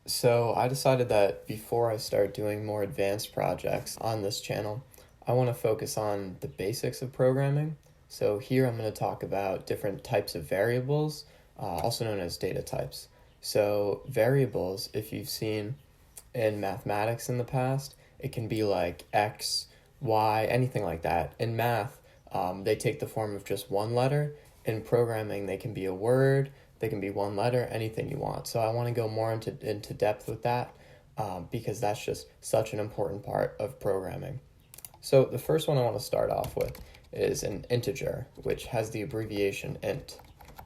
So I decided that before I start doing more advanced projects on this channel, I want to focus on the basics of programming. So here I'm going to talk about different types of variables, also known as data types. So variables, if you've seen in mathematics in the past, it can be like x, y, anything like that. In math, they take the form of just one letter. In programming, they can be a word, they can be one letter, anything you want. So I want to go more into depth with that because that's just such an important part of programming. So the first one I want to start off with is an integer, which has the abbreviation int.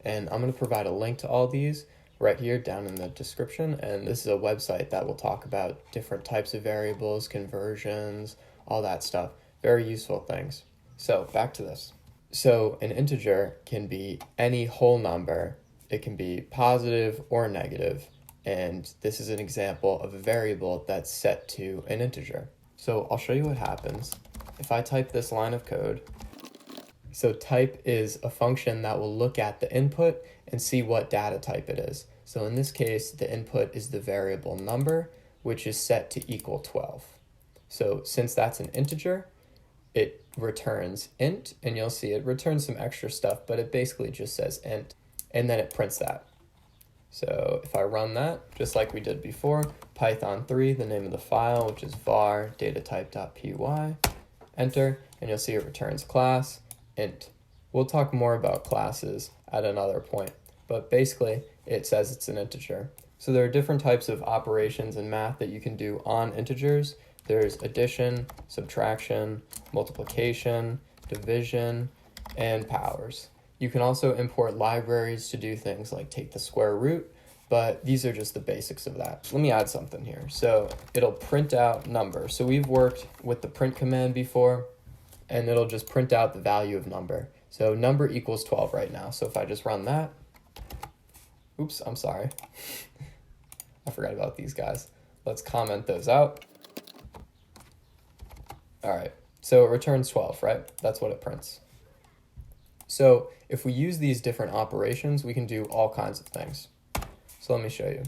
And I'm going to provide a link to all these right here down in the description. And this is a website that will talk about different types of variables, conversions, all that stuff. Very useful things. So back to this. So an integer can be any whole number. It can be positive or negative. And this is an example of a variable that's set to an integer. So I'll show you what happens if I type this line of code. So type is a function that will look at the input and see what data type it is. So in this case, the input is the variable number, which is set to equal 12. So since that's an integer, it returns int, and you'll see it returns some extra stuff, but it basically just says int, and then it prints that. So if I run that, just like we did before, Python 3, the name of the file, which is var datatype.py, enter, and you'll see it returns class, int. We'll talk more about classes at another point, but basically it says it's an integer. So there are different types of operations in math that you can do on integers. There's addition, subtraction, multiplication, division, and powers. You can also import libraries to do things like take the square root, but these are just the basics of that. Let me add something here. So it'll print out number. So we've worked with the print command before, and it'll just print out the value of number. So number equals 12 right now. So if I just run that, oops, I'm sorry. I forgot about these guys. Let's comment those out. All right, so it returns 12, right? That's what it prints. So if we use these different operations, we can do all kinds of things. So let me show you.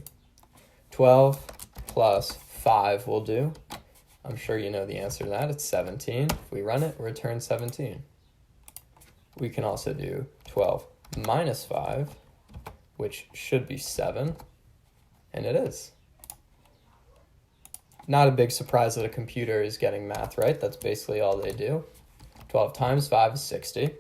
12 plus 5 will do. I'm sure you know the answer to that. It's 17. If we run it, it returns 17. We can also do 12 minus 5, which should be 7, and it is. Not a big surprise that a computer is getting math right. That's basically all they do. 12 times 5 is 60.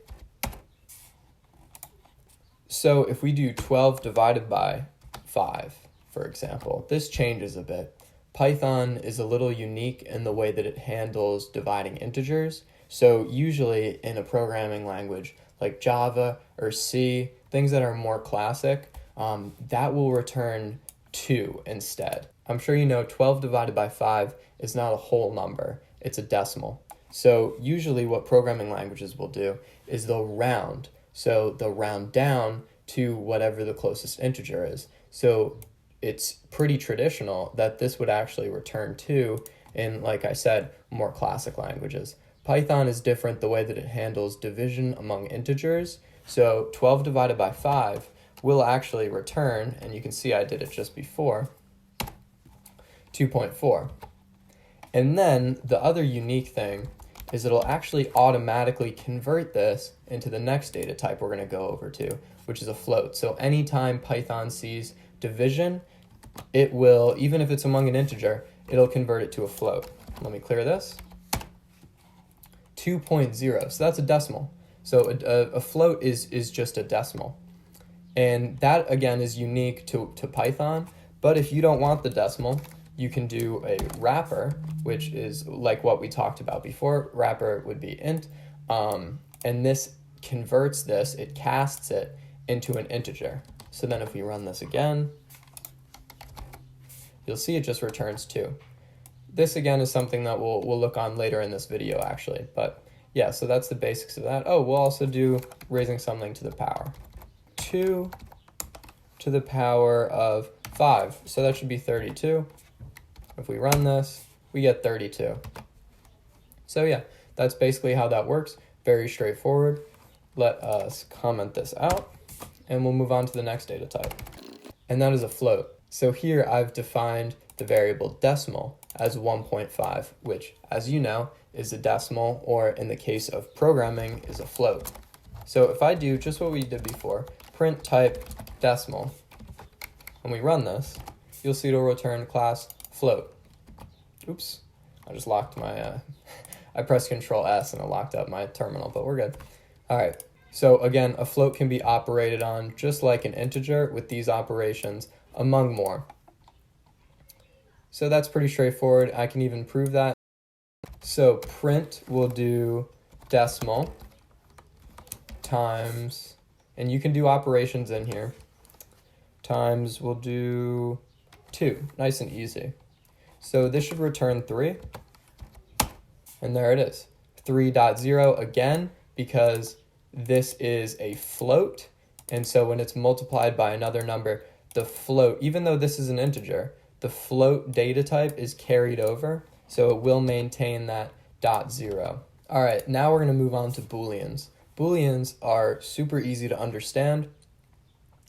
So if we do 12 divided by 5, for example, this changes a bit. Python is a little unique in the way that it handles dividing integers. So usually in a programming language like Java or C, things that are more classic, that will return 2 instead. I'm sure you know 12 divided by 5 is not a whole number, it's a decimal. So usually what programming languages will do is they'll round. So they'll round down to whatever the closest integer is. So it's pretty traditional that this would actually return 2 in, like I said, more classic languages. Python is different the way that it handles division among integers. So 12 divided by 5 will actually return, and you can see I did it just before, 2.4. And then the other unique thing is it'll actually automatically convert this into the next data type we're going to go over to, which is a float. So anytime Python sees division, it will, even if it's among an integer, it'll convert it to a float. Let me clear this. 2.0, so that's a decimal. So a float is just a decimal. And that, again, is unique to Python. But if you don't want the decimal, you can do a wrapper, which is like what we talked about before. Wrapper would be int. And this converts this, it casts it into an integer. So then if we run this again, you'll see it just returns 2. This, again, is something that we'll look on later in this video, actually. But yeah, so that's the basics of that. Oh, we'll also do raising something to the power. 2 to the power of 5. So that should be 32. If we run this, we get 32. So yeah, that's basically how that works. Very straightforward. Let us comment this out, and we'll move on to the next data type. And that is a float. So here I've defined the variable decimal as 1.5, which, as you know, is a decimal, or in the case of programming, is a float. So if I do just what we did before, print type decimal, when we run this, you'll see it'll return class float. Oops, I just locked my, I pressed Control S and it locked up my terminal, but we're good. All right, so again, a float can be operated on just like an integer with these operations, among more. So that's pretty straightforward. I can even prove that. So print will do decimal times, and you can do operations in here, times will do 2, nice and easy. So this should return 3, and there it is, 3.0 again, because this is a float, and so when it's multiplied by another number, the float, even though this is an integer, the float data type is carried over, so it will maintain that .0. All right, now we're gonna move on to Booleans. Booleans are super easy to understand.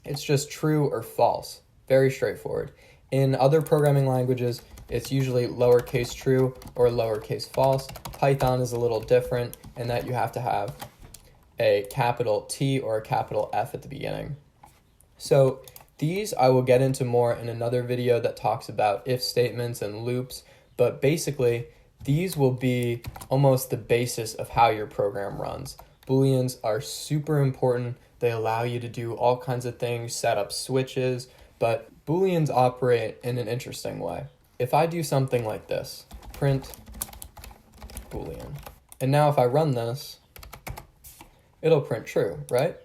It's just true or false, very straightforward. In other programming languages, it's usually lowercase true or lowercase false. Python is a little different in that you have to have a capital T or a capital F at the beginning. So these I will get into more in another video that talks about if statements and loops, but basically these will be almost the basis of how your program runs. Booleans are super important. They allow you to do all kinds of things, set up switches, but Booleans operate in an interesting way. If I do something like this, print Boolean, and now if I run this, it'll print true, right?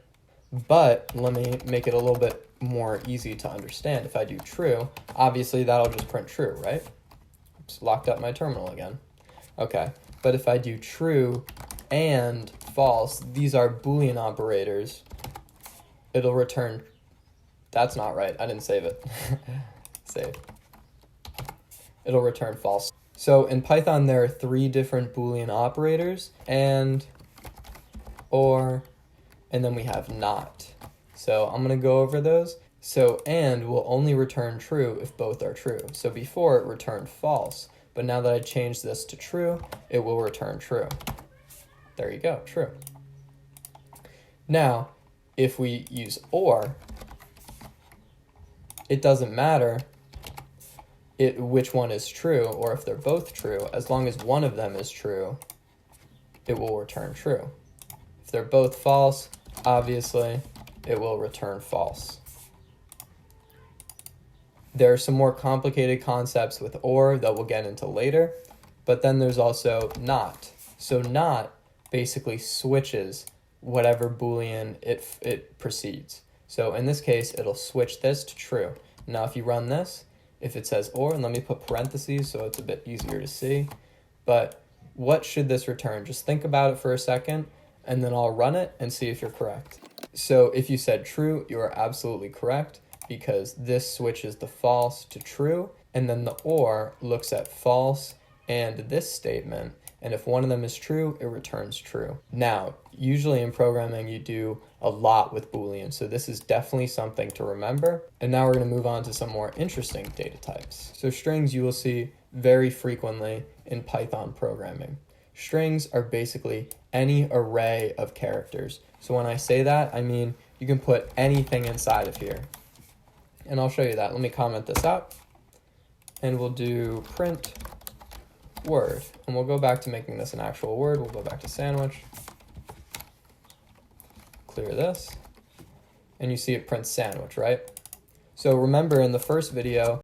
But let me make it a little bit more easy to understand. If I do true, obviously that'll just print true, right? Oops, locked up my terminal again. Okay, but if I do true and false, these are Boolean operators, it'll return, that's not right, I didn't save it. Save. It'll return false. So in Python, there are 3 different Boolean operators, and, or, and then we have not. So I'm gonna go over those. So and will only return true if both are true. So before it returned false, but now that I changed this to true, it will return true. There you go, true. Now, if we use or, it doesn't matter which one is true or if they're both true. As long as one of them is true, it will return true. If they're both false, obviously, it will return false. There are some more complicated concepts with or that we'll get into later, but then there's also not. So not basically switches whatever Boolean it precedes. So in this case, it'll switch this to true. Now if you run this, if it says or, and let me put parentheses so it's a bit easier to see, but what should this return? Just think about it for a second, and then I'll run it and see if you're correct. So if you said true, you are absolutely correct, because this switches the false to true, and then the or looks at false and this statement, and if one of them is true, it returns true. Now, usually in programming, you do a lot with Boolean, so this is definitely something to remember. And now we're going to move on to some more interesting data types. So strings you will see very frequently in Python programming. Strings are basically any array of characters. So when I say that, I mean you can put anything inside of here. And I'll show you that. Let me comment this out. And we'll do print word. And we'll go back to making this an actual word. We'll go back to sandwich. Clear this. And you see it prints sandwich, right? So remember in the first video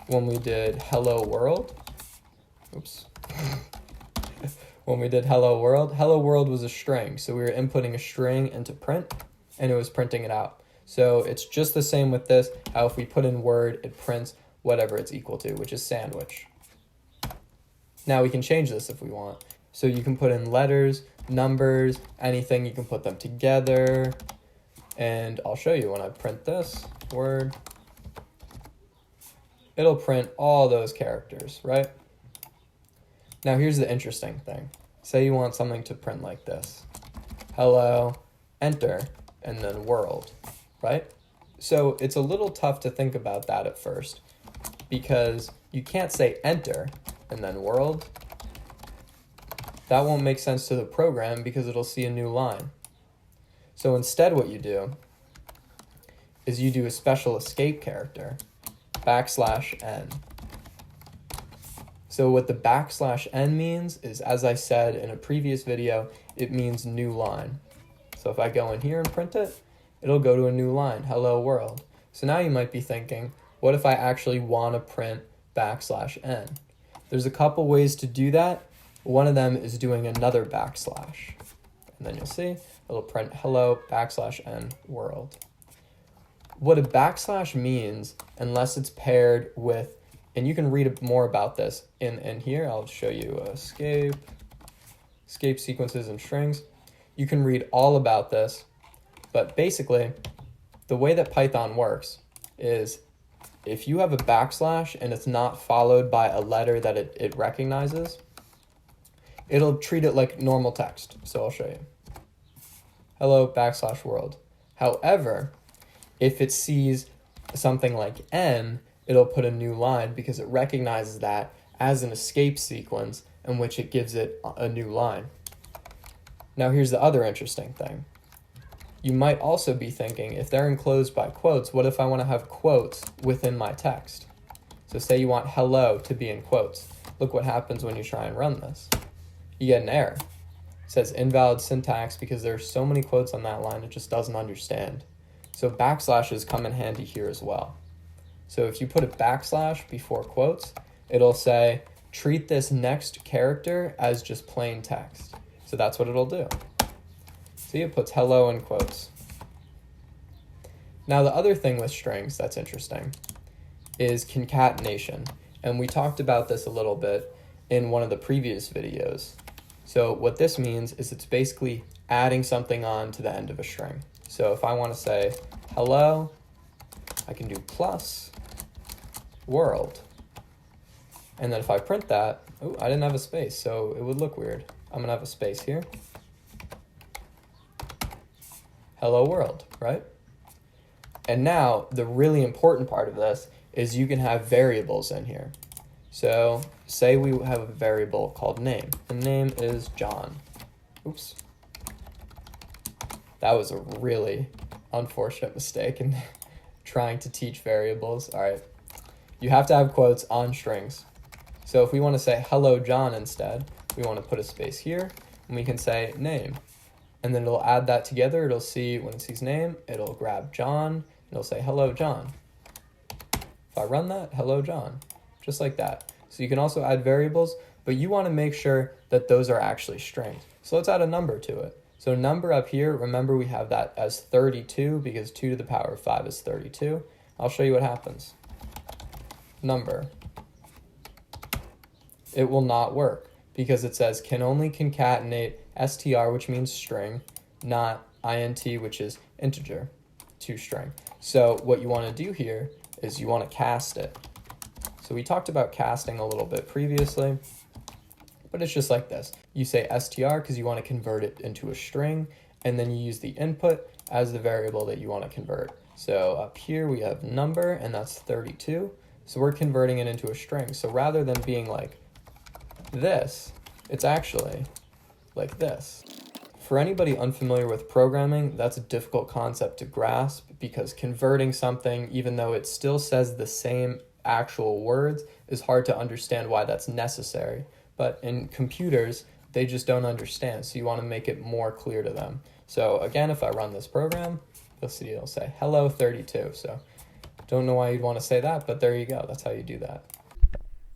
when we did hello world. Oops. When we did hello world was a string. So we were inputting a string into print and it was printing it out. So it's just the same with this, how if we put in word, it prints whatever it's equal to, which is sandwich. Now we can change this if we want. So you can put in letters, numbers, anything, you can put them together. And I'll show you when I print this word, it'll print all those characters, right? Now here's the interesting thing. Say you want something to print like this. Hello, enter, and then world, right? So it's a little tough to think about that at first, because you can't say enter and then world. That won't make sense to the program because it'll see a new line. So instead what you do is you do a special escape character, \n. So what the \n means is, as I said in a previous video, it means new line. So if I go in here and print it, it'll go to a new line, hello world. So now you might be thinking, what if I actually want to print \n? There's a couple ways to do that. One of them is doing another backslash. And then you'll see it'll print hello \n world. What a backslash means, unless it's paired with, and you can read more about this in here. I'll show you escape sequences and strings. You can read all about this, but basically the way that Python works is if you have a backslash and it's not followed by a letter that it recognizes, it'll treat it like normal text. So I'll show you. Hello \world. However, if it sees something like n, it'll put a new line because it recognizes that as an escape sequence in which it gives it a new line. Now here's the other interesting thing. You might also be thinking, if they're enclosed by quotes, what if I want to have quotes within my text? So say you want hello to be in quotes. Look what happens when you try and run this. You get an error. It says invalid syntax because there are so many quotes on that line it just doesn't understand. So backslashes come in handy here as well. So if you put a backslash before quotes, it'll say, treat this next character as just plain text. So that's what it'll do. See, it puts hello in quotes. Now the other thing with strings that's interesting is concatenation. And we talked about this a little bit in one of the previous videos. So what this means is it's basically adding something on to the end of a string. So if I want to say hello, I can do plus world. And then if I print that, oh, I didn't have a space, so it would look weird. I'm going to have a space here. Hello world, right? And now the really important part of this is you can have variables in here. So say we have a variable called name. The name is John. Oops. That was a really unfortunate mistake in trying to teach variables. All right. You have to have quotes on strings. So if we want to say hello John instead, we want to put a space here and we can say name. And then it'll add that together. It'll see when it sees name, it'll grab John, and it'll say hello John. If I run that, hello John, just like that. So you can also add variables, but you want to make sure that those are actually strings. So let's add a number to it. So number up here, remember we have that as 32 because 2 to the power of 5 is 32. I'll show you what happens. Number. It will not work because it says can only concatenate str, which means string, not int, which is integer, to string. So what you want to do here is you want to cast it. So we talked about casting a little bit previously, but it's just like this. You say str because you want to convert it into a string, and then you use the input as the variable that you want to convert. So up here we have number, and that's 32. So we're converting it into a string. So rather than being like this, it's actually like this. For anybody unfamiliar with programming, that's a difficult concept to grasp because converting something, even though it still says the same actual words, is hard to understand why that's necessary. But in computers, they just don't understand, so you want to make it more clear to them. So again, if I run this program, you'll see it'll say hello 32. So don't know why you'd want to say that, but there you go. That's how you do that.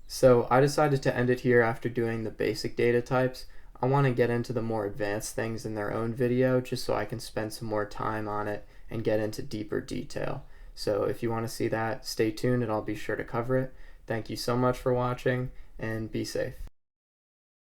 So I decided to end it here after doing the basic data types. I want to get into the more advanced things in their own video just so I can spend some more time on it and get into deeper detail. So if you want to see that, stay tuned and I'll be sure to cover it. Thank you so much for watching and be safe.